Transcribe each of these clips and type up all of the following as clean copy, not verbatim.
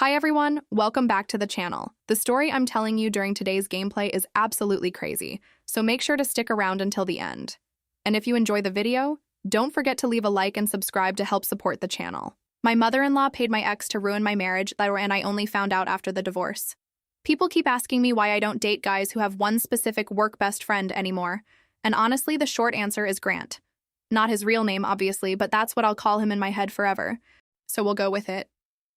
Hi everyone, welcome back to the channel. The story I'm telling you during today's gameplay is absolutely crazy, so make sure to stick around until the end. And if you enjoy the video, don't forget to leave a like and subscribe to help support the channel. My mother-in-law paid my ex to ruin my marriage, and I only found out after the divorce. People keep asking me why I don't date guys who have one specific work best friend anymore, and honestly, the short answer is Grant. Not his real name, obviously, but that's what I'll call him in my head forever, so we'll go with it.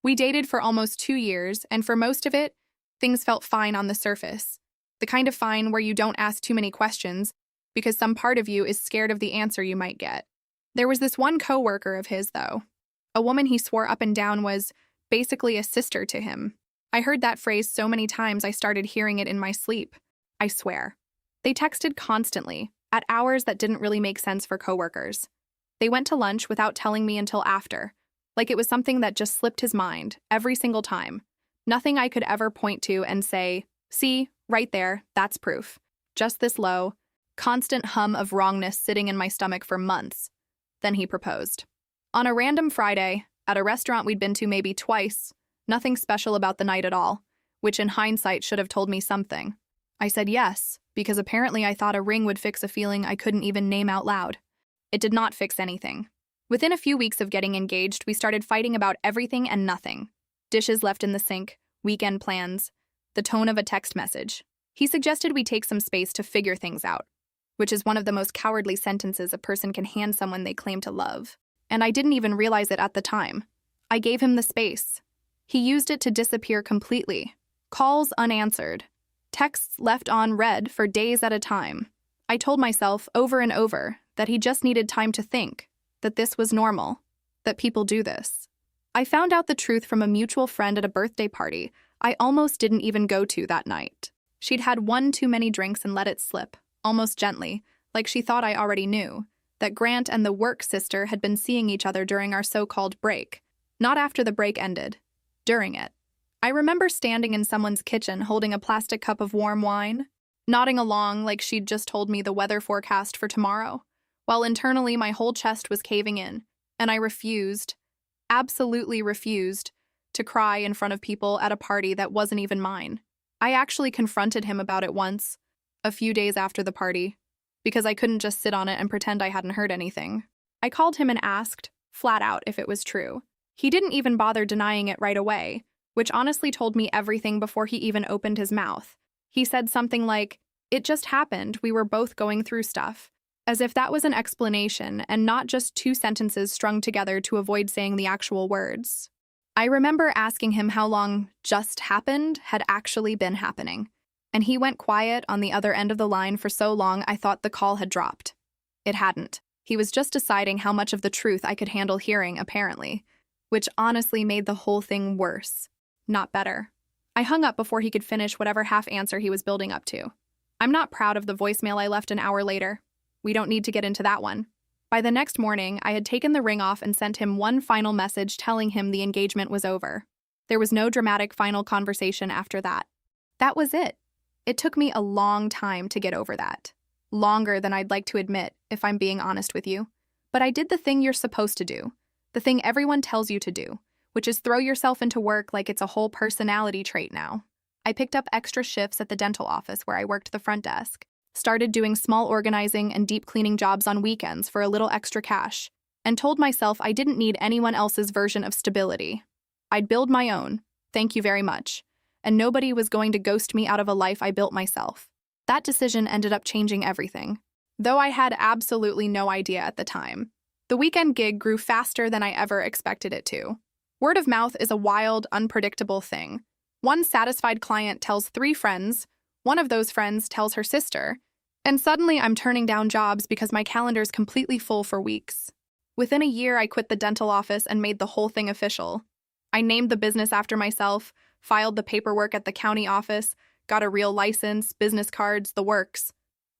We dated for almost 2 years, and for most of it, things felt fine on the surface. The kind of fine where you don't ask too many questions because some part of you is scared of the answer you might get. There was this one coworker of his, though. A woman he swore up and down was basically a sister to him. I heard that phrase so many times I started hearing it in my sleep. I swear. They texted constantly, at hours that didn't really make sense for coworkers. They went to lunch without telling me until after. Like it was something that just slipped his mind, every single time. Nothing I could ever point to and say, see, right there, that's proof. Just this low, constant hum of wrongness sitting in my stomach for months. Then he proposed. On a random Friday, at a restaurant we'd been to maybe twice, nothing special about the night at all, which in hindsight should have told me something. I said yes, because apparently I thought a ring would fix a feeling I couldn't even name out loud. It did not fix anything. Within a few weeks of getting engaged, we started fighting about everything and nothing. Dishes left in the sink, weekend plans, the tone of a text message. He suggested we take some space to figure things out, which is one of the most cowardly sentences a person can hand someone they claim to love. And I didn't even realize it at the time. I gave him the space. He used it to disappear completely. Calls unanswered. Texts left on read for days at a time. I told myself over and over that he just needed time to think, that this was normal, that people do this. I found out the truth from a mutual friend at a birthday party I almost didn't even go to that night. She'd had one too many drinks and let it slip, almost gently, like she thought I already knew, that Grant and the work sister had been seeing each other during our so-called break. Not after the break ended, during it. I remember standing in someone's kitchen holding a plastic cup of warm wine, nodding along like she'd just told me the weather forecast for tomorrow, while internally my whole chest was caving in, and I refused, absolutely refused, to cry in front of people at a party that wasn't even mine. I actually confronted him about it once, a few days after the party, because I couldn't just sit on it and pretend I hadn't heard anything. I called him and asked, flat out, if it was true. He didn't even bother denying it right away, which honestly told me everything before he even opened his mouth. He said something like, "It just happened, we were both going through stuff," as if that was an explanation and not just two sentences strung together to avoid saying the actual words. I remember asking him how long "just happened" had actually been happening, and he went quiet on the other end of the line for so long I thought the call had dropped. It hadn't. He was just deciding how much of the truth I could handle hearing, apparently, which honestly made the whole thing worse, not better. I hung up before he could finish whatever half answer he was building up to. I'm not proud of the voicemail I left an hour later. We don't need to get into that one. By the next morning, I had taken the ring off and sent him one final message telling him the engagement was over. There was no dramatic final conversation after that. That was it. It took me a long time to get over that. Longer than I'd like to admit, if I'm being honest with you. But I did the thing you're supposed to do. The thing everyone tells you to do, which is throw yourself into work like it's a whole personality trait now. I picked up extra shifts at the dental office where I worked the front desk. Started doing small organizing and deep cleaning jobs on weekends for a little extra cash, and told myself I didn't need anyone else's version of stability. I'd build my own, thank you very much, and nobody was going to ghost me out of a life I built myself. That decision ended up changing everything, though I had absolutely no idea at the time. The weekend gig grew faster than I ever expected it to. Word of mouth is a wild, unpredictable thing. One satisfied client tells 3 friends, one of those friends tells her sister, and suddenly I'm turning down jobs because my calendar's completely full for weeks. Within a year, I quit the dental office and made the whole thing official. I named the business after myself, filed the paperwork at the county office, got a real license, business cards, the works.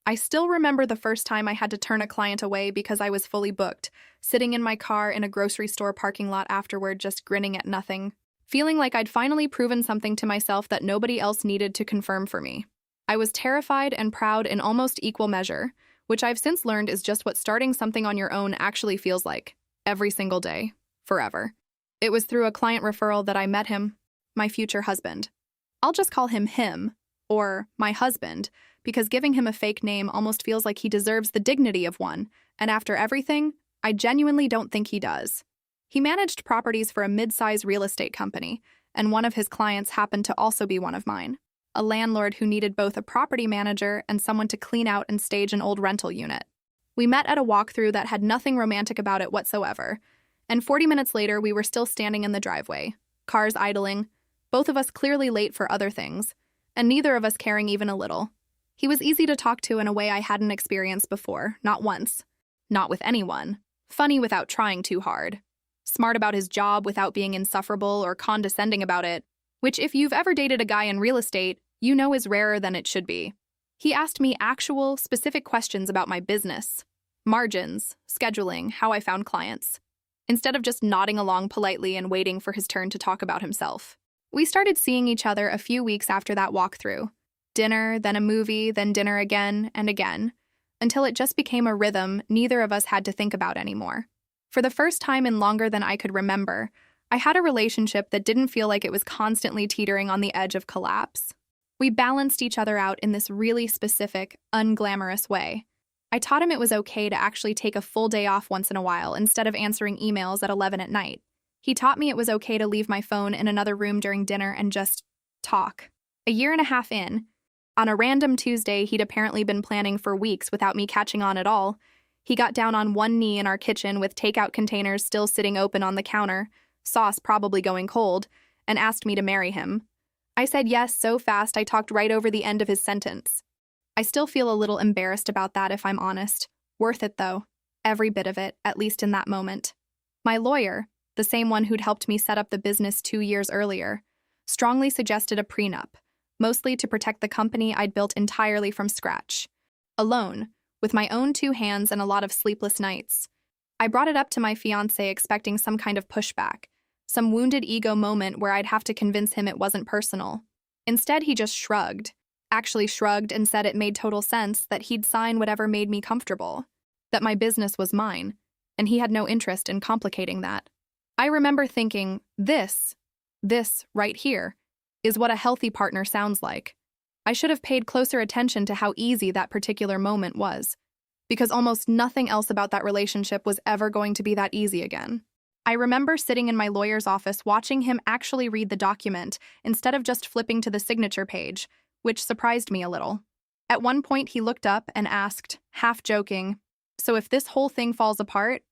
I still remember the first time I had to turn a client away because I was fully booked, sitting in my car in a grocery store parking lot afterward just grinning at nothing, feeling like I'd finally proven something to myself that nobody else needed to confirm for me. I was terrified and proud in almost equal measure, which I've since learned is just what starting something on your own actually feels like, every single day, forever. It was through a client referral that I met him. my future husband. I'll just call him, or my husband, because giving him a fake name almost feels like he deserves the dignity of one, and after everything, I genuinely don't think he does. He managed properties for a mid-size real estate company, and one of his clients happened to also be one of mine, a landlord who needed both a property manager and someone to clean out and stage an old rental unit. We met at a walkthrough that had nothing romantic about it whatsoever, and 40 minutes later we were still standing in the driveway, cars idling, both of us clearly late for other things, and neither of us caring even a little. He was easy to talk to in a way I hadn't experienced before, not once. Not with anyone. Funny without trying too hard. Smart about his job without being insufferable or condescending about it, which if you've ever dated a guy in real estate, you know is rarer than it should be. He asked me actual, specific questions about my business, margins, scheduling, how I found clients, instead of just nodding along politely and waiting for his turn to talk about himself. We started seeing each other a few weeks after that walkthrough. Dinner, then a movie, then dinner again and again, until it just became a rhythm neither of us had to think about anymore. For the first time in longer than I could remember, I had a relationship that didn't feel like it was constantly teetering on the edge of collapse. We balanced each other out in this really specific, unglamorous way. I taught him it was okay to actually take a full day off once in a while instead of answering emails at 11 at night. He taught me it was okay to leave my phone in another room during dinner and just talk. A year and a half in, on a random Tuesday he'd apparently been planning for weeks without me catching on at all, he got down on one knee in our kitchen with takeout containers still sitting open on the counter, sauce probably going cold, and asked me to marry him. I said yes so fast I talked right over the end of his sentence. I still feel a little embarrassed about that if I'm honest. Worth it though. Every bit of it, at least in that moment. My lawyer, the same one who'd helped me set up the business 2 years earlier, strongly suggested a prenup, mostly to protect the company I'd built entirely from scratch. Alone, with my own 2 hands and a lot of sleepless nights. I brought it up to my fiancé expecting some kind of pushback, some wounded ego moment where I'd have to convince him it wasn't personal. Instead, he just shrugged and said it made total sense that he'd sign whatever made me comfortable, that my business was mine, and he had no interest in complicating that. I remember thinking, this right here, is what a healthy partner sounds like. I should have paid closer attention to how easy that particular moment was, because almost nothing else about that relationship was ever going to be that easy again. I remember sitting in my lawyer's office watching him actually read the document instead of just flipping to the signature page, which surprised me a little. At one point, he looked up and asked, half joking, "So if this whole thing falls apart,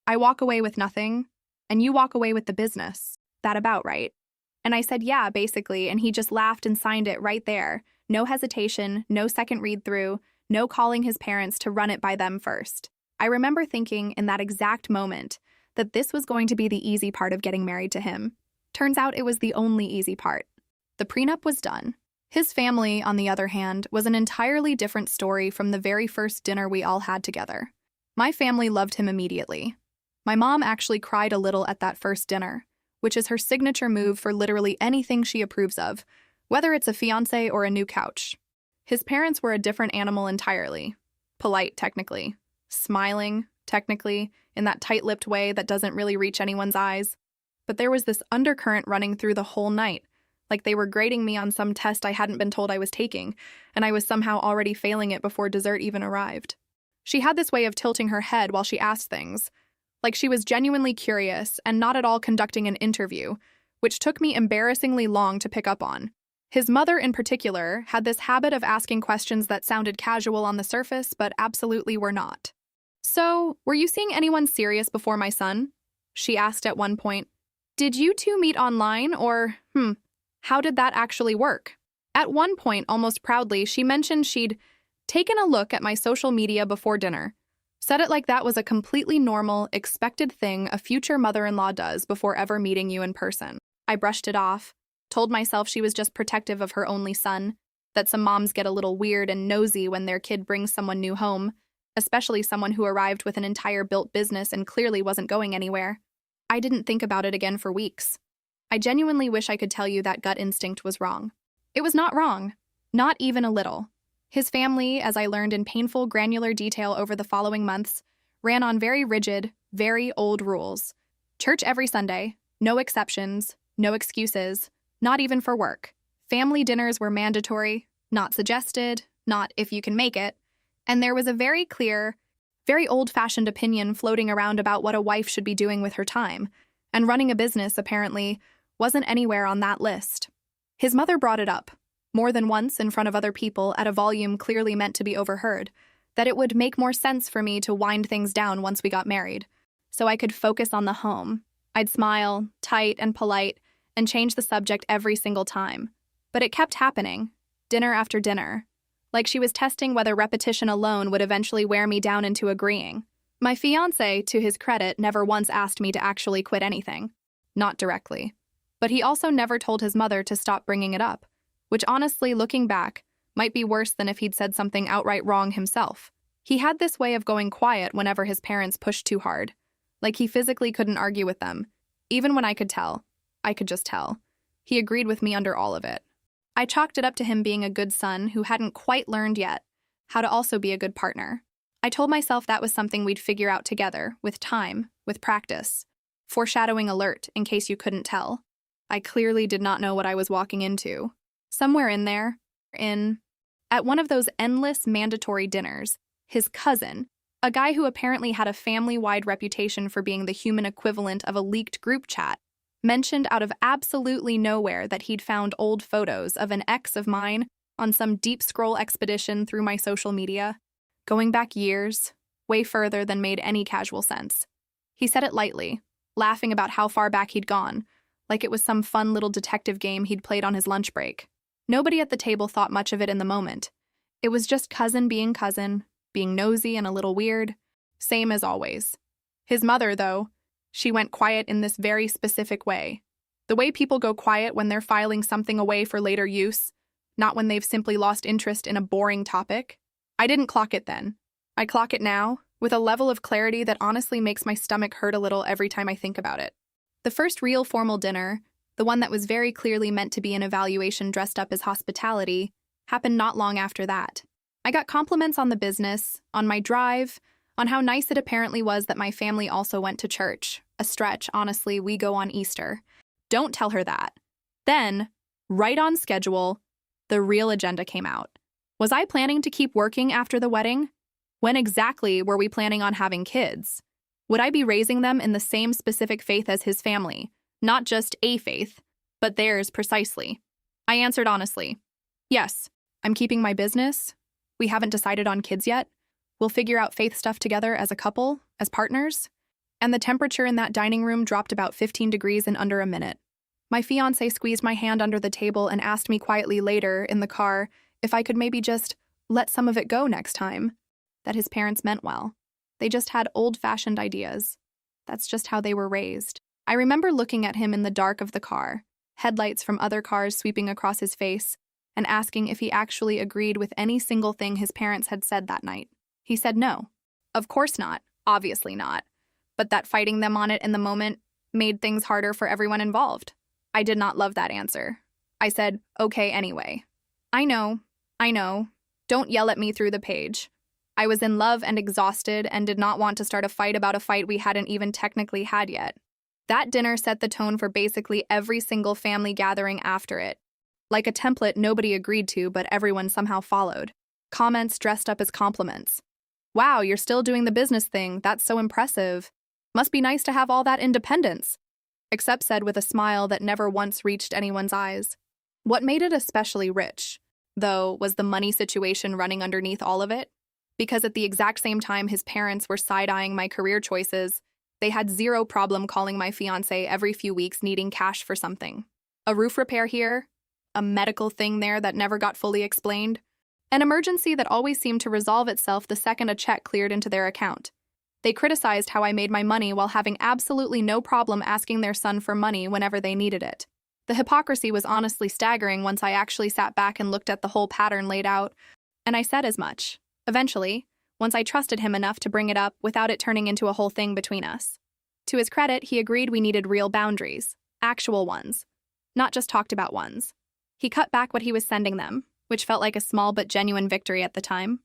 I walk away with nothing, and you walk away with the business. That about right?" And I said, yeah, basically, and he just laughed and signed it right there. No hesitation, no second read-through, no calling his parents to run it by them first. I remember thinking in that exact moment that this was going to be the easy part of getting married to him. Turns out it was the only easy part. The prenup was done. His family, on the other hand, was an entirely different story from the very first dinner we all had together. My family loved him immediately. My mom actually cried a little at that first dinner, which is her signature move for literally anything she approves of, whether it's a fiancé or a new couch. His parents were a different animal entirely. Polite, technically. Smiling, technically, in that tight-lipped way that doesn't really reach anyone's eyes. But there was this undercurrent running through the whole night, like they were grading me on some test I hadn't been told I was taking, and I was somehow already failing it before dessert even arrived. She had this way of tilting her head while she asked things, like she was genuinely curious and not at all conducting an interview, which took me embarrassingly long to pick up on. His mother, in particular, had this habit of asking questions that sounded casual on the surface but absolutely were not. "So, were you seeing anyone serious before my son?" she asked at one point. "Did you two meet online or, how did that actually work?" At one point, almost proudly, she mentioned she'd taken a look at my social media before dinner. Said it like that was a completely normal, expected thing a future mother-in-law does before ever meeting you in person. I brushed it off, told myself she was just protective of her only son, that some moms get a little weird and nosy when their kid brings someone new home, especially someone who arrived with an entire built business and clearly wasn't going anywhere. I didn't think about it again for weeks. I genuinely wish I could tell you that gut instinct was wrong. It was not wrong, not even a little. His family, as I learned in painful, granular detail over the following months, ran on very rigid, very old rules. Church every Sunday, no exceptions, no excuses, Not even for work. Family dinners were mandatory, not suggested, not if you can make it, and there was a very clear, very old-fashioned opinion floating around about what a wife should be doing with her time, and running a business, apparently, wasn't anywhere on that list. His mother brought it up, more than once in front of other people at a volume clearly meant to be overheard, that it would make more sense for me to wind things down once we got married, so I could focus on the home. I'd smile, tight and polite, and change the subject every single time. But it kept happening, dinner after dinner, like she was testing whether repetition alone would eventually wear me down into agreeing. My fiancé, to his credit, never once asked me to actually quit anything. Not directly. But he also never told his mother to stop bringing it up, which honestly, looking back, might be worse than if he'd said something outright wrong himself. He had this way of going quiet whenever his parents pushed too hard, like he physically couldn't argue with them. Even when I could tell, I could just tell. He agreed with me under all of it. I chalked it up to him being a good son who hadn't quite learned yet how to also be a good partner. I told myself that was something we'd figure out together, with time, with practice. Foreshadowing alert, in case you couldn't tell. I clearly did not know what I was walking into. Somewhere in there, at one of those endless mandatory dinners, his cousin, a guy who apparently had a family-wide reputation for being the human equivalent of a leaked group chat, mentioned out of absolutely nowhere that he'd found old photos of an ex of mine on some deep scroll expedition through my social media, going back years, way further than made any casual sense. He said it lightly, laughing about how far back he'd gone, like it was some fun little detective game he'd played on his lunch break. Nobody at the table thought much of it in the moment. It was just cousin, being nosy and a little weird, same as always. His mother, though, she went quiet in this very specific way. The way people go quiet when they're filing something away for later use, not when they've simply lost interest in a boring topic. I didn't clock it then. I clock it now, with a level of clarity that honestly makes my stomach hurt a little every time I think about it. The first real formal dinner, the one that was very clearly meant to be an evaluation dressed up as hospitality, happened not long after that. I got compliments on the business, on my drive, on how nice it apparently was that my family also went to church. A stretch, honestly, we go on Easter. Don't tell her that. Then, right on schedule, the real agenda came out. Was I planning to keep working after the wedding? When exactly were we planning on having kids? Would I be raising them in the same specific faith as his family? Not just a faith, but theirs precisely. I answered honestly. Yes, I'm keeping my business. We haven't decided on kids yet. We'll figure out faith stuff together as a couple, as partners. And the temperature in that dining room dropped about 15 degrees in under a minute. My fiancé squeezed my hand under the table and asked me quietly later, in the car, if I could maybe just let some of it go next time. That his parents meant well. They just had old-fashioned ideas. That's just how they were raised. I remember looking at him in the dark of the car, headlights from other cars sweeping across his face, and asking if he actually agreed with any single thing his parents had said that night. He said no. Of course not. Obviously not. But that fighting them on it in the moment made things harder for everyone involved. I did not love that answer. I said, okay anyway. I know. Don't yell at me through the page. I was in love and exhausted and did not want to start a fight about a fight we hadn't even technically had yet. That dinner set the tone for basically every single family gathering after it. Like a template nobody agreed to, but everyone somehow followed. Comments dressed up as compliments. Wow, you're still doing the business thing. That's so impressive. Must be nice to have all that independence. Except said with a smile that never once reached anyone's eyes. What made it especially rich, though, was the money situation running underneath all of it. Because at the exact same time his parents were side-eyeing my career choices, they had zero problem calling my fiancé every few weeks needing cash for something. A roof repair here, a medical thing there that never got fully explained, an emergency that always seemed to resolve itself the second a check cleared into their account. They criticized how I made my money while having absolutely no problem asking their son for money whenever they needed it. The hypocrisy was honestly staggering once I actually sat back and looked at the whole pattern laid out, and I said as much. Eventually, once I trusted him enough to bring it up without it turning into a whole thing between us. To his credit, he agreed we needed real boundaries, actual ones, not just talked about ones. He cut back what he was sending them, which felt like a small but genuine victory at the time.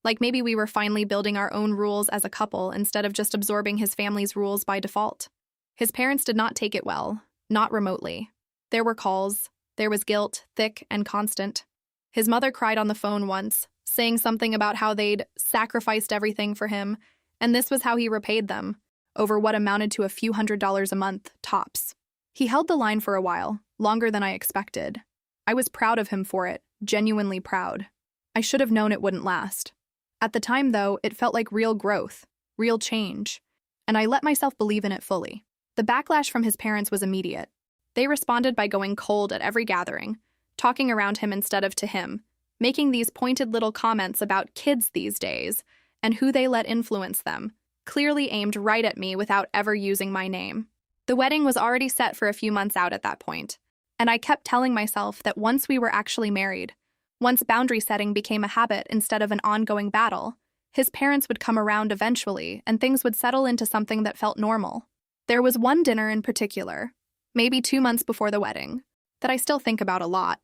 Like maybe we were finally building our own rules as a couple instead of just absorbing his family's rules by default. His parents did not take it well, not remotely. There were calls, There was guilt, thick and constant. His mother cried on the phone once, saying something about how they'd sacrificed everything for him, and this was how he repaid them, over what amounted to a few $100s a month, tops. He held the line for a while, longer than I expected. I was proud of him for it, genuinely proud. I should have known it wouldn't last. At the time, though, it felt like real growth, real change, and I let myself believe in it fully. The backlash from his parents was immediate. They responded by going cold at every gathering, talking around him instead of to him, making these pointed little comments about kids these days and who they let influence them, clearly aimed right at me without ever using my name. The wedding was already set for a few months out at that point, and I kept telling myself that once we were actually married, once boundary setting became a habit instead of an ongoing battle, his parents would come around eventually and things would settle into something that felt normal. There was one dinner in particular, maybe 2 months before the wedding, that I still think about a lot.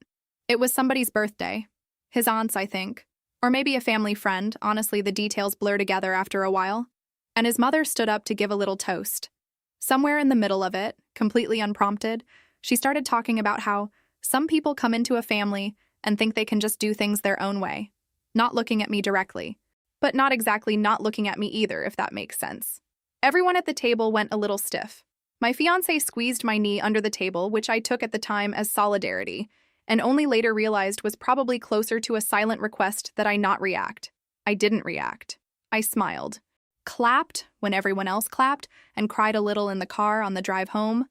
It was somebody's birthday. His aunt's, I think. Or maybe a family friend, honestly the details blur together after a while. And his mother stood up to give a little toast. Somewhere in the middle of it, completely unprompted, she started talking about how some people come into a family and think they can just do things their own way, not looking at me directly, but not exactly not looking at me either, if that makes sense. Everyone at the table went a little stiff. My fiancé squeezed my knee under the table, which I took at the time as solidarity, and only later realized was probably closer to a silent request that I not react. I didn't react. I smiled, clapped when everyone else clapped, and cried a little in the car on the drive home,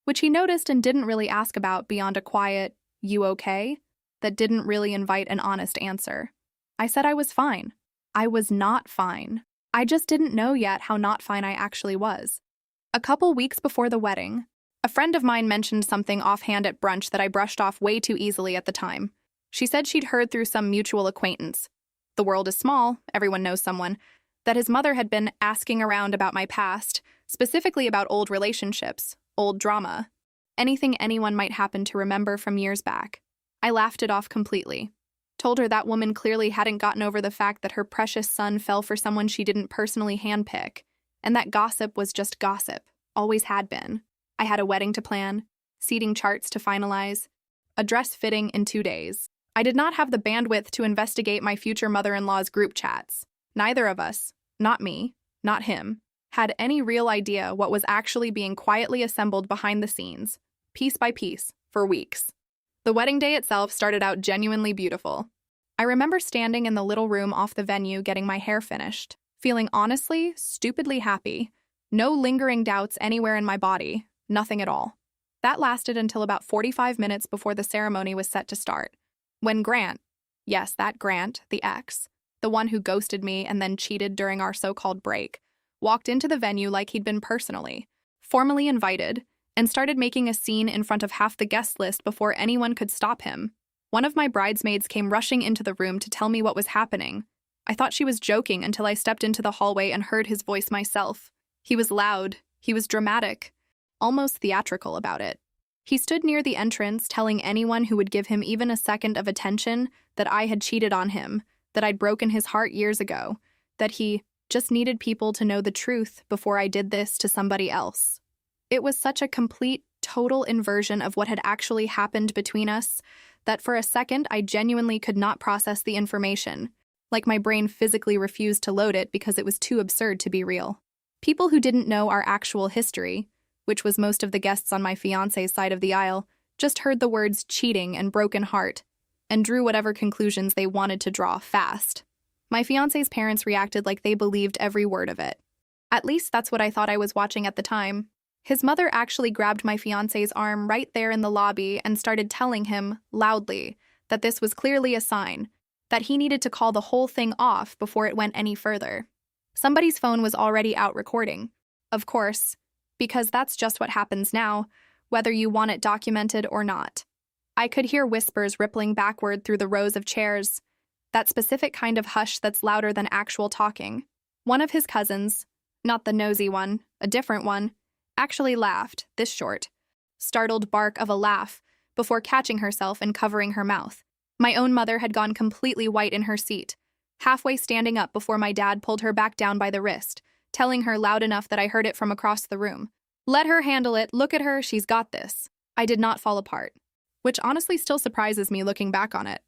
which he noticed and didn't really ask about beyond a quiet, "You okay?" that didn't really invite an honest answer. I said I was fine. I was not fine. I just didn't know yet how not fine I actually was. A couple weeks before the wedding, a friend of mine mentioned something offhand at brunch that I brushed off way too easily at the time. She said she'd heard through some mutual acquaintance, the world is small, everyone knows someone, that his mother had been asking around about my past, specifically about old relationships, old drama, anything anyone might happen to remember from years back. I laughed it off completely. Told her that woman clearly hadn't gotten over the fact that her precious son fell for someone she didn't personally handpick, and that gossip was just gossip, always had been. I had a wedding to plan, seating charts to finalize, a dress fitting in 2 days. I did not have the bandwidth to investigate my future mother-in-law's group chats. Neither of us, not me, not him, had any real idea what was actually being quietly assembled behind the scenes, piece by piece, for weeks. The wedding day itself started out genuinely beautiful. I remember standing in the little room off the venue getting my hair finished, feeling honestly, stupidly happy. No lingering doubts anywhere in my body, nothing at all. That lasted until about 45 minutes before the ceremony was set to start. When Grant, yes, that Grant, the ex, the one who ghosted me and then cheated during our so-called break, walked into the venue like he'd been personally, formally invited, and started making a scene in front of half the guest list before anyone could stop him. One of my bridesmaids came rushing into the room to tell me what was happening. I thought she was joking until I stepped into the hallway and heard his voice myself. He was loud, he was dramatic, almost theatrical about it. He stood near the entrance telling anyone who would give him even a second of attention that I had cheated on him, that I'd broken his heart years ago, that he just needed people to know the truth before I did this to somebody else. It was such a complete, total inversion of what had actually happened between us that for a second I genuinely could not process the information, like my brain physically refused to load it because it was too absurd to be real. People who didn't know our actual history, which was most of the guests on my fiancé's side of the aisle, just heard the words cheating and broken heart, and drew whatever conclusions they wanted to draw fast. My fiancé's parents reacted like they believed every word of it. At least that's what I thought I was watching at the time. His mother actually grabbed my fiancé's arm right there in the lobby and started telling him, loudly, that this was clearly a sign, that he needed to call the whole thing off before it went any further. Somebody's phone was already out recording. Of course, because that's just what happens now, whether you want it documented or not. I could hear whispers rippling backward through the rows of chairs, that specific kind of hush that's louder than actual talking. One of his cousins, not the nosy one, a different one, actually laughed, this short, startled bark of a laugh, before catching herself and covering her mouth. My own mother had gone completely white in her seat, halfway standing up before my dad pulled her back down by the wrist, telling her loud enough that I heard it from across the room. "Let her handle it, look at her, she's got this." I did not fall apart. which honestly still surprises me looking back on it,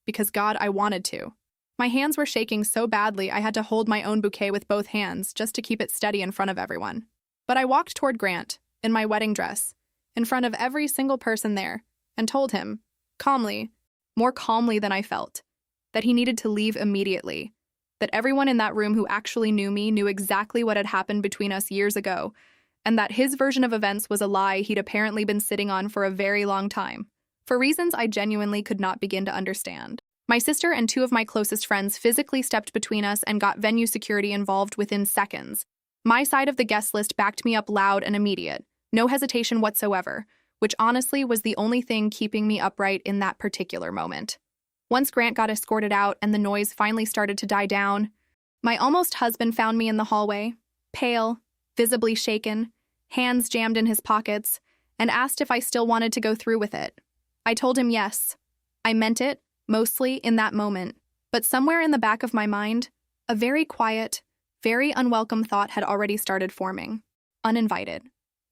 because God, I wanted to. My hands were shaking so badly I had to hold my own bouquet with both hands just to keep it steady in front of everyone. But I walked toward Grant, in my wedding dress, in front of every single person there, and told him, calmly, more calmly than I felt, that he needed to leave immediately, that everyone in that room who actually knew me knew exactly what had happened between us years ago, and that his version of events was a lie he'd apparently been sitting on for a very long time, for reasons I genuinely could not begin to understand. My sister and two of my closest friends physically stepped between us and got venue security involved within seconds. My side of the guest list backed me up loud and immediate, no hesitation whatsoever, which honestly was the only thing keeping me upright in that particular moment. Once Grant got escorted out and the noise finally started to die down, my almost husband found me in the hallway, pale, visibly shaken, hands jammed in his pockets, and asked if I still wanted to go through with it. I told him yes. I meant it, mostly in that moment, but somewhere in the back of my mind, a very quiet, very unwelcome thought had already started forming. Uninvited.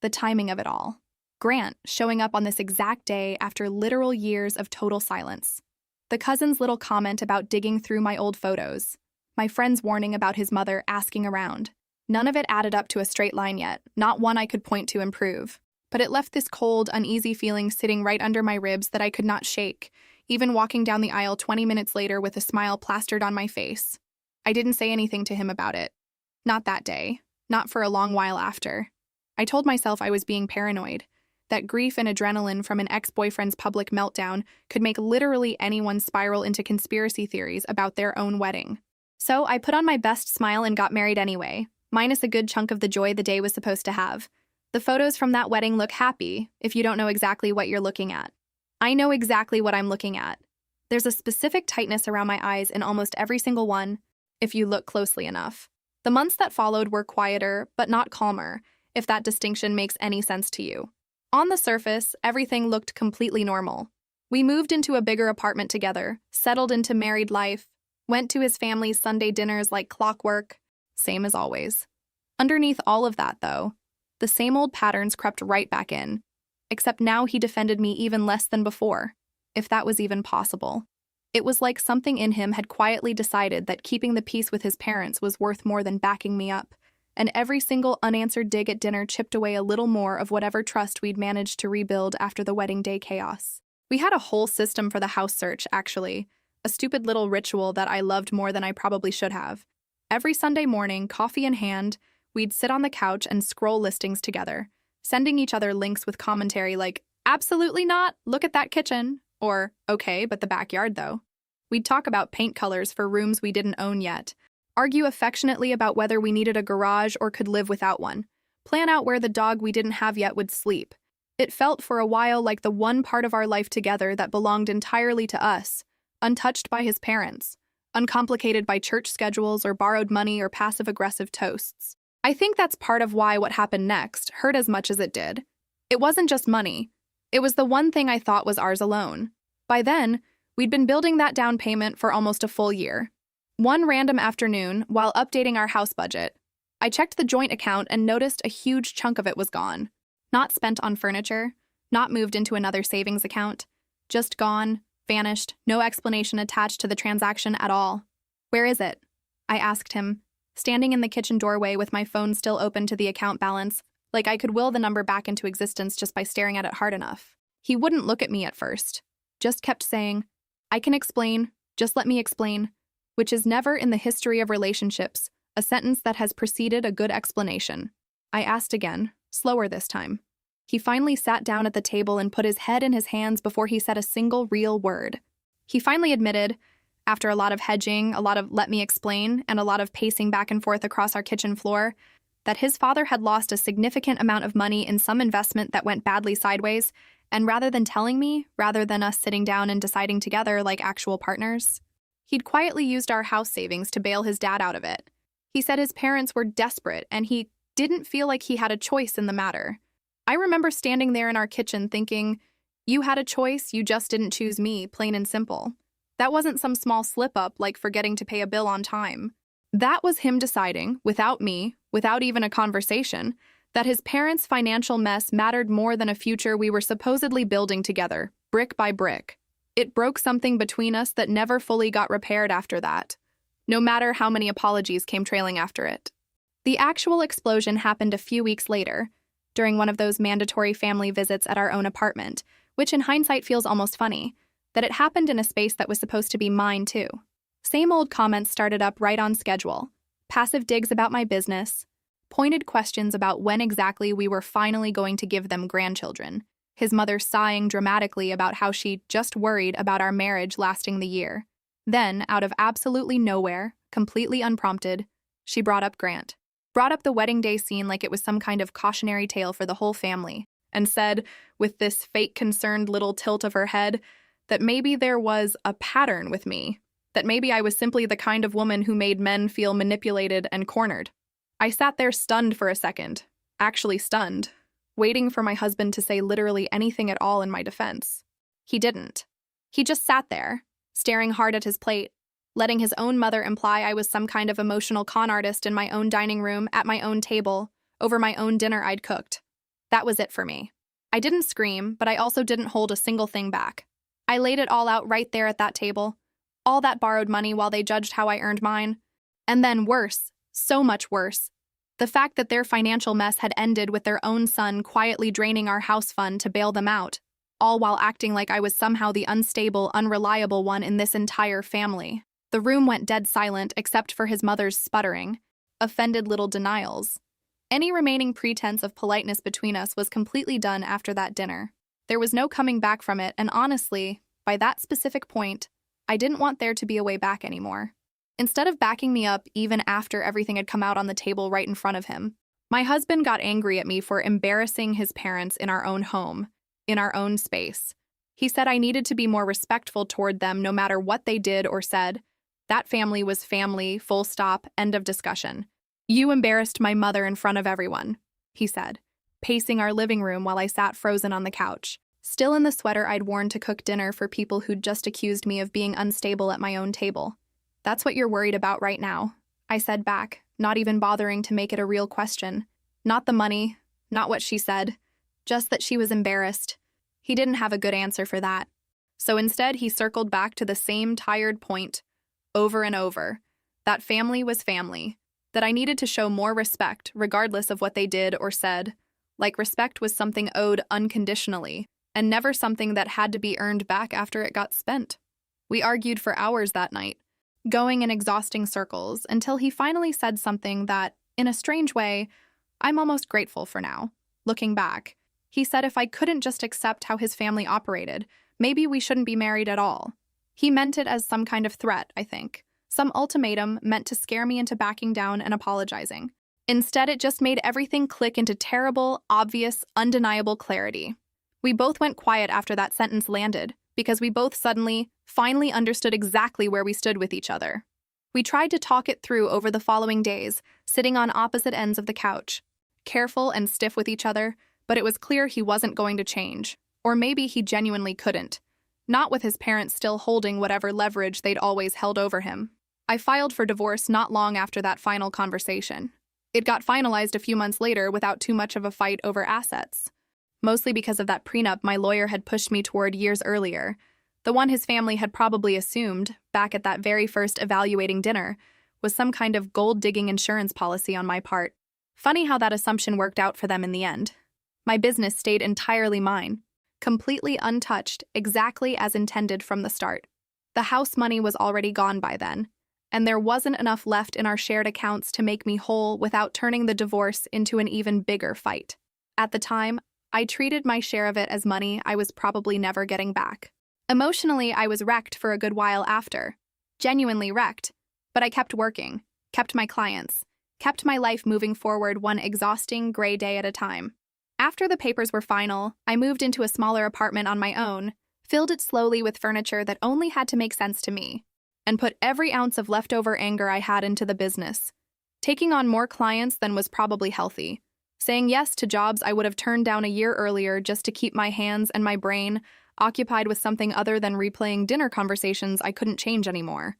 The timing of it all. Grant showing up on this exact day after literal years of total silence. The cousin's little comment about digging through my old photos. My friend's warning about his mother asking around. None of it added up to a straight line yet, not one I could point to and prove. But it left this cold, uneasy feeling sitting right under my ribs that I could not shake, even walking down the aisle 20 minutes later with a smile plastered on my face. I didn't say anything to him about it. Not that day. Not for a long while after. I told myself I was being paranoid, that grief and adrenaline from an ex-boyfriend's public meltdown could make literally anyone spiral into conspiracy theories about their own wedding. So I put on my best smile and got married anyway, minus a good chunk of the joy the day was supposed to have. The photos from that wedding look happy, if you don't know exactly what you're looking at. I know exactly what I'm looking at. There's a specific tightness around my eyes in almost every single one, if you look closely enough. The months that followed were quieter, but not calmer, if that distinction makes any sense to you. On the surface, everything looked completely normal. We moved into a bigger apartment together, settled into married life, went to his family's Sunday dinners like clockwork, same as always. Underneath all of that, though, the same old patterns crept right back in, except now he defended me even less than before, if that was even possible. It was like something in him had quietly decided that keeping the peace with his parents was worth more than backing me up, and every single unanswered dig at dinner chipped away a little more of whatever trust we'd managed to rebuild after the wedding day chaos. We had a whole system for the house search, actually, a stupid little ritual that I loved more than I probably should have. Every Sunday morning, coffee in hand, we'd sit on the couch and scroll listings together, sending each other links with commentary like, "Absolutely not, look at that kitchen," or, "Okay, but the backyard though." We'd talk about paint colors for rooms we didn't own yet, argue affectionately about whether we needed a garage or could live without one, plan out where the dog we didn't have yet would sleep. It felt for a while like the one part of our life together that belonged entirely to us, untouched by his parents, uncomplicated by church schedules or borrowed money or passive-aggressive toasts. I think that's part of why what happened next hurt as much as it did. It wasn't just money. It was the one thing I thought was ours alone. By then, we'd been building that down payment for almost a full year. One random afternoon, while updating our house budget, I checked the joint account and noticed a huge chunk of it was gone. Not spent on furniture, not moved into another savings account, just gone, vanished, no explanation attached to the transaction at all. "Where is it?" I asked him, standing in the kitchen doorway with my phone still open to the account balance, like I could will the number back into existence just by staring at it hard enough. He wouldn't look at me at first, just kept saying, "I can explain, just let me explain," which is never in the history of relationships a sentence that has preceded a good explanation. I asked again, slower this time. He finally sat down at the table and put his head in his hands before he said a single real word. He finally admitted, after a lot of hedging, a lot of "let me explain," and a lot of pacing back and forth across our kitchen floor, that his father had lost a significant amount of money in some investment that went badly sideways, and rather than telling me, rather than us sitting down and deciding together like actual partners, he'd quietly used our house savings to bail his dad out of it. He said his parents were desperate and he didn't feel like he had a choice in the matter. I remember standing there in our kitchen thinking, you had a choice, you just didn't choose me, plain and simple. That wasn't some small slip-up like forgetting to pay a bill on time. That was him deciding, without me, without even a conversation, that his parents' financial mess mattered more than a future we were supposedly building together, brick by brick. It broke something between us that never fully got repaired after that, no matter how many apologies came trailing after it. The actual explosion happened a few weeks later, during one of those mandatory family visits at our own apartment, which in hindsight feels almost funny, that it happened in a space that was supposed to be mine too. Same old comments started up right on schedule, passive digs about my business, pointed questions about when exactly we were finally going to give them grandchildren, his mother sighing dramatically about how she just worried about our marriage lasting the year. Then, out of absolutely nowhere, completely unprompted, she brought up Grant. Brought up the wedding day scene like it was some kind of cautionary tale for the whole family, and said, with this fake concerned little tilt of her head, that maybe there was a pattern with me, that maybe I was simply the kind of woman who made men feel manipulated and cornered. I sat there stunned for a second, actually stunned, waiting for my husband to say literally anything at all in my defense. He didn't. He just sat there, staring hard at his plate, letting his own mother imply I was some kind of emotional con artist in my own dining room, at my own table, over my own dinner I'd cooked. That was it for me. I didn't scream, but I also didn't hold a single thing back. I laid it all out right there at that table, all that borrowed money while they judged how I earned mine. And then worse, so much worse, the fact that their financial mess had ended with their own son quietly draining our house fund to bail them out, all while acting like I was somehow the unstable, unreliable one in this entire family. The room went dead silent except for his mother's sputtering, offended little denials. Any remaining pretense of politeness between us was completely done after that dinner. There was no coming back from it, and honestly, by that specific point, I didn't want there to be a way back anymore. Instead of backing me up even after everything had come out on the table right in front of him, my husband got angry at me for embarrassing his parents in our own home, in our own space. He said I needed to be more respectful toward them no matter what they did or said. That family was family, full stop, end of discussion. You embarrassed my mother in front of everyone, he said, pacing our living room while I sat frozen on the couch, still in the sweater I'd worn to cook dinner for people who'd just accused me of being unstable at my own table. That's what you're worried about right now, I said back, not even bothering to make it a real question. Not the money, not what she said, just that she was embarrassed. He didn't have a good answer for that. So instead, he circled back to the same tired point, over and over, that family was family, that I needed to show more respect regardless of what they did or said, like respect was something owed unconditionally, and never something that had to be earned back after it got spent. We argued for hours that night, going in exhausting circles, until he finally said something that, in a strange way, I'm almost grateful for now. Looking back, he said if I couldn't just accept how his family operated, maybe we shouldn't be married at all. He meant it as some kind of threat, I think. Some ultimatum meant to scare me into backing down and apologizing. Instead, it just made everything click into terrible, obvious, undeniable clarity. We both went quiet after that sentence landed, because we both suddenly, finally understood exactly where we stood with each other. We tried to talk it through over the following days, sitting on opposite ends of the couch, careful and stiff with each other, but it was clear he wasn't going to change. Or maybe he genuinely couldn't. Not with his parents still holding whatever leverage they'd always held over him. I filed for divorce not long after that final conversation. It got finalized a few months later without too much of a fight over assets. Mostly because of that prenup my lawyer had pushed me toward years earlier, the one his family had probably assumed, back at that very first evaluating dinner, was some kind of gold-digging insurance policy on my part. Funny how that assumption worked out for them in the end. My business stayed entirely mine, completely untouched, exactly as intended from the start. The house money was already gone by then, and there wasn't enough left in our shared accounts to make me whole without turning the divorce into an even bigger fight. At the time, I treated my share of it as money I was probably never getting back. Emotionally, I was wrecked for a good while after. Genuinely wrecked. But I kept working, kept my clients, kept my life moving forward one exhausting gray day at a time. After the papers were final, I moved into a smaller apartment on my own, filled it slowly with furniture that only had to make sense to me, and put every ounce of leftover anger I had into the business, taking on more clients than was probably healthy, saying yes to jobs I would have turned down a year earlier just to keep my hands and my brain occupied with something other than replaying dinner conversations I couldn't change anymore.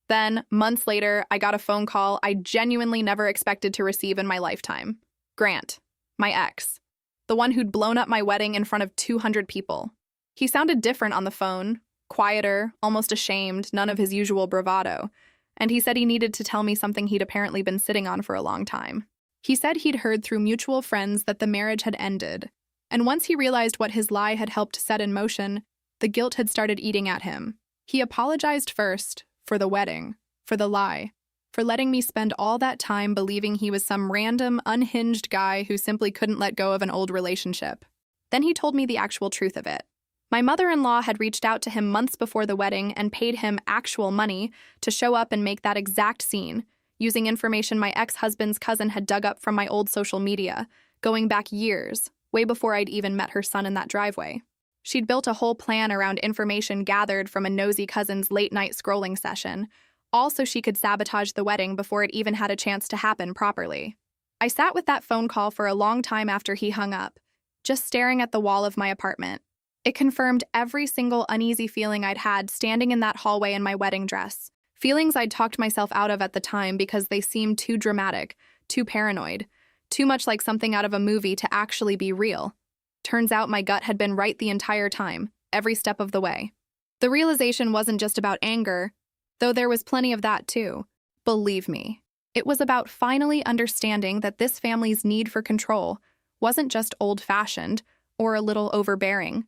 Then, months later, I got a phone call I genuinely never expected to receive in my lifetime. Grant, my ex, the one who'd blown up my wedding in front of 200 people. He sounded different on the phone, quieter, almost ashamed, none of his usual bravado, and he said he needed to tell me something he'd apparently been sitting on for a long time. He said he'd heard through mutual friends that the marriage had ended, and once he realized what his lie had helped set in motion, the guilt had started eating at him. He apologized first for the wedding, for the lie, for letting me spend all that time believing he was some random, unhinged guy who simply couldn't let go of an old relationship. Then he told me the actual truth of it. My mother-in-law had reached out to him months before the wedding and paid him actual money to show up and make that exact scene, using information my ex-husband's cousin had dug up from my old social media, going back years, way before I'd even met her son in that driveway. She'd built a whole plan around information gathered from a nosy cousin's late-night scrolling session, all so she could sabotage the wedding before it even had a chance to happen properly. I sat with that phone call for a long time after he hung up, just staring at the wall of my apartment. It confirmed every single uneasy feeling I'd had standing in that hallway in my wedding dress. Feelings I'd talked myself out of at the time because they seemed too dramatic, too paranoid, too much like something out of a movie to actually be real. Turns out my gut had been right the entire time, every step of the way. The realization wasn't just about anger, though there was plenty of that too. Believe me, it was about finally understanding that this family's need for control wasn't just old-fashioned or a little overbearing.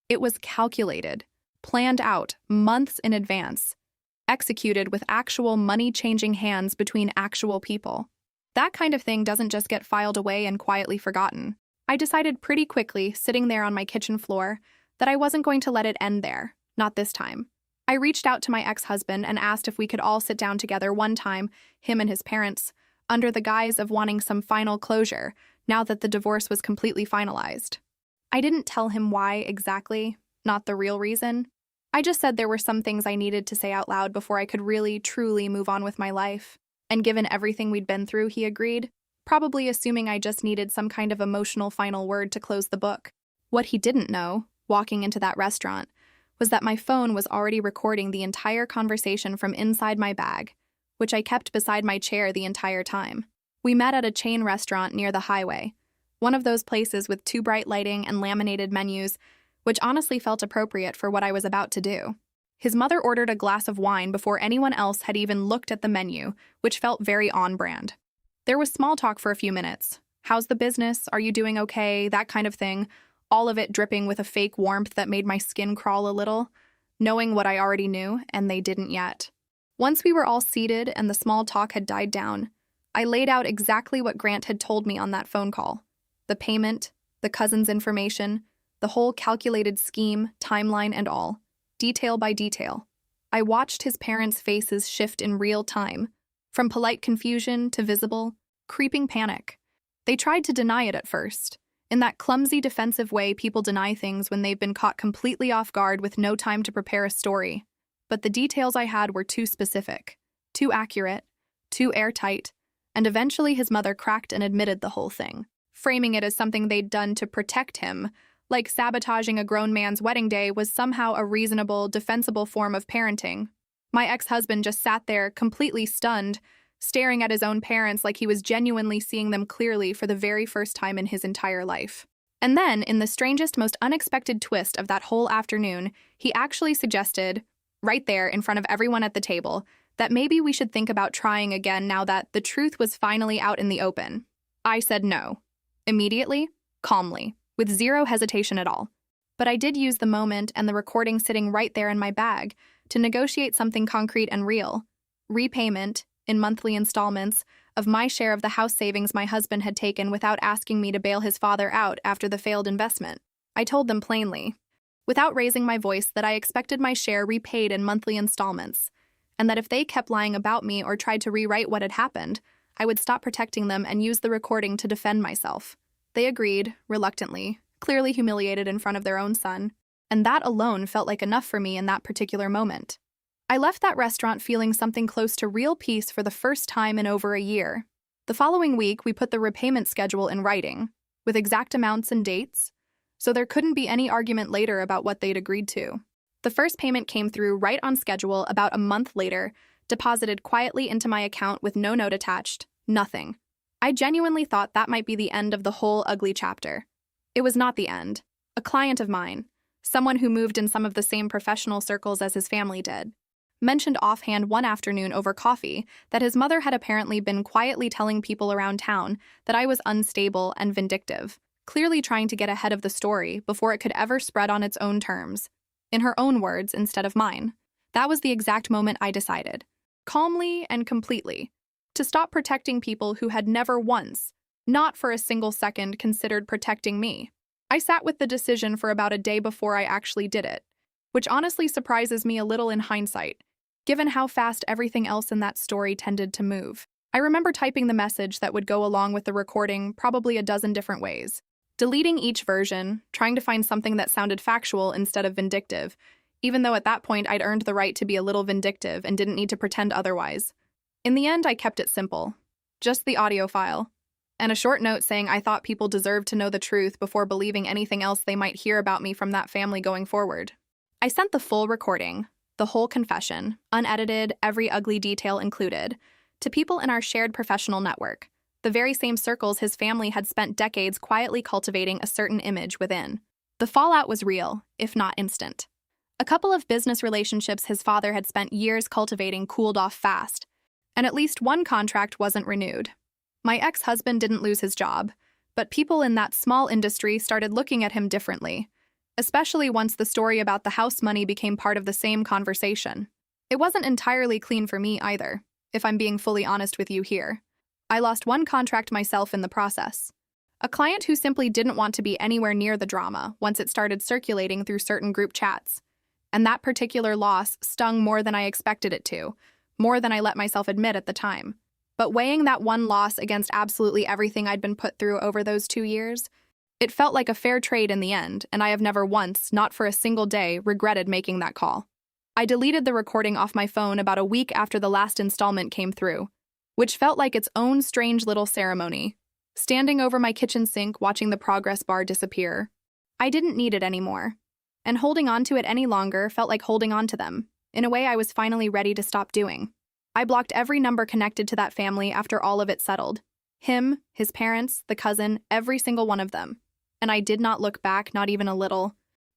It was calculated, planned out months in advance, executed with actual money-changing hands between actual people. That kind of thing doesn't just get filed away and quietly forgotten. I decided pretty quickly, sitting there on my kitchen floor, that I wasn't going to let it end there, not this time. I reached out to my ex-husband and asked if we could all sit down together one time, him and his parents, under the guise of wanting some final closure, now that the divorce was completely finalized. I didn't tell him why exactly, not the real reason. I just said there were some things I needed to say out loud before I could really, truly move on with my life. And given everything we'd been through, he agreed, probably assuming I just needed some kind of emotional final word to close the book. What he didn't know, walking into that restaurant, was that my phone was already recording the entire conversation from inside my bag, which I kept beside my chair the entire time. We met at a chain restaurant near the highway, one of those places with too bright lighting and laminated menus, which honestly felt appropriate for what I was about to do. His mother ordered a glass of wine before anyone else had even looked at the menu, which felt very on-brand. There was small talk for a few minutes. How's the business? Are you doing okay? That kind of thing. All of it dripping with a fake warmth that made my skin crawl a little, knowing what I already knew, and they didn't yet. Once we were all seated and the small talk had died down, I laid out exactly what Grant had told me on that phone call. The payment, the cousin's information, the whole calculated scheme, timeline, and all, detail by detail. I watched his parents' faces shift in real time, from polite confusion to visible, creeping panic. They tried to deny it at first, in that clumsy defensive way people deny things when they've been caught completely off guard with no time to prepare a story. But the details I had were too specific, too accurate, too airtight, and eventually his mother cracked and admitted the whole thing, framing it as something they'd done to protect him, like sabotaging a grown man's wedding day was somehow a reasonable, defensible form of parenting. My ex-husband just sat there, completely stunned, staring at his own parents like he was genuinely seeing them clearly for the very first time in his entire life. And then, in the strangest, most unexpected twist of that whole afternoon, he actually suggested, right there in front of everyone at the table, that maybe we should think about trying again now that the truth was finally out in the open. I said no. Immediately, calmly, with zero hesitation at all. But I did use the moment and the recording sitting right there in my bag to negotiate something concrete and real. Repayment, in monthly installments, of my share of the house savings my husband had taken without asking me to bail his father out after the failed investment. I told them plainly, without raising my voice, that I expected my share repaid in monthly installments, and that if they kept lying about me or tried to rewrite what had happened, I would stop protecting them and use the recording to defend myself. They agreed, reluctantly, clearly humiliated in front of their own son, and that alone felt like enough for me in that particular moment. I left that restaurant feeling something close to real peace for the first time in over a year. The following week, we put the repayment schedule in writing, with exact amounts and dates, so there couldn't be any argument later about what they'd agreed to. The first payment came through right on schedule about a month later, deposited quietly into my account with no note attached, nothing. I genuinely thought that might be the end of the whole ugly chapter. It was not the end. A client of mine, someone who moved in some of the same professional circles as his family did, mentioned offhand one afternoon over coffee that his mother had apparently been quietly telling people around town that I was unstable and vindictive, clearly trying to get ahead of the story before it could ever spread on its own terms, in her own words instead of mine. That was the exact moment I decided, calmly and completely, to stop protecting people who had never once, not for a single second, considered protecting me. I sat with the decision for about a day before I actually did it, which honestly surprises me a little in hindsight, given how fast everything else in that story tended to move. I remember typing the message that would go along with the recording probably a dozen different ways, deleting each version, trying to find something that sounded factual instead of vindictive, even though at that point I'd earned the right to be a little vindictive and didn't need to pretend otherwise. In the end, I kept it simple, just the audio file, and a short note saying I thought people deserved to know the truth before believing anything else they might hear about me from that family going forward. I sent the full recording, the whole confession, unedited, every ugly detail included, to people in our shared professional network, the very same circles his family had spent decades quietly cultivating a certain image within. The fallout was real, if not instant. A couple of business relationships his father had spent years cultivating cooled off fast, and at least one contract wasn't renewed. My ex-husband didn't lose his job, but people in that small industry started looking at him differently, especially once the story about the house money became part of the same conversation. It wasn't entirely clean for me either, if I'm being fully honest with you here. I lost one contract myself in the process. A client who simply didn't want to be anywhere near the drama once it started circulating through certain group chats. And that particular loss stung more than I expected it to, more than I let myself admit at the time. But weighing that one loss against absolutely everything I'd been put through over those 2 years, it felt like a fair trade in the end, and I have never once, not for a single day, regretted making that call. I deleted the recording off my phone about a week after the last installment came through, which felt like its own strange little ceremony, standing over my kitchen sink watching the progress bar disappear. I didn't need it anymore, and holding on to it any longer felt like holding on to them, in a way I was finally ready to stop doing. I blocked every number connected to that family after all of it settled. Him, his parents, the cousin, every single one of them. And I did not look back, not even a little.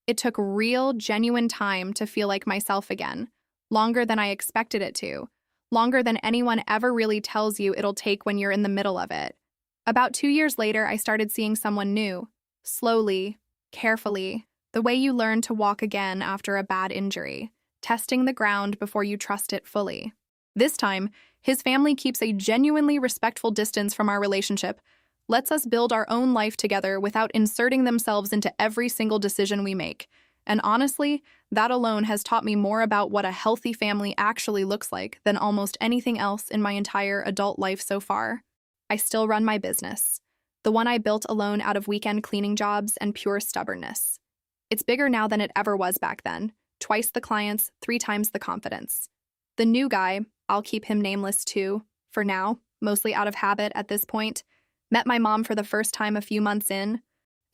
It took real, genuine time to feel like myself again, longer than I expected it to, longer than anyone ever really tells you it'll take when you're in the middle of it. About 2 years later, I started seeing someone new, slowly, carefully, the way you learn to walk again after a bad injury, testing the ground before you trust it fully. This time, his family keeps a genuinely respectful distance from our relationship, lets us build our own life together without inserting themselves into every single decision we make. And honestly, that alone has taught me more about what a healthy family actually looks like than almost anything else in my entire adult life so far. I still run my business, the one I built alone out of weekend cleaning jobs and pure stubbornness. It's bigger now than it ever was back then, twice the clients, 3 times the confidence. The new guy, I'll keep him nameless too, for now, mostly out of habit at this point, met my mom for the first time a few months in,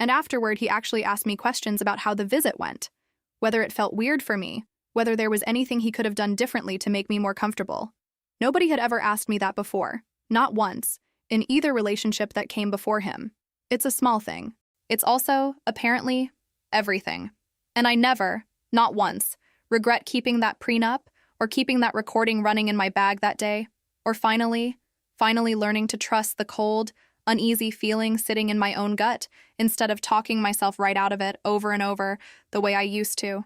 and afterward he actually asked me questions about how the visit went, whether it felt weird for me, whether there was anything he could have done differently to make me more comfortable. Nobody had ever asked me that before, not once, in either relationship that came before him. It's a small thing. It's also, apparently, everything. And I never, not once, regret keeping that prenup or keeping that recording running in my bag that day, or finally learning to trust the cold, uneasy feeling sitting in my own gut instead of talking myself right out of it over and over the way I used to.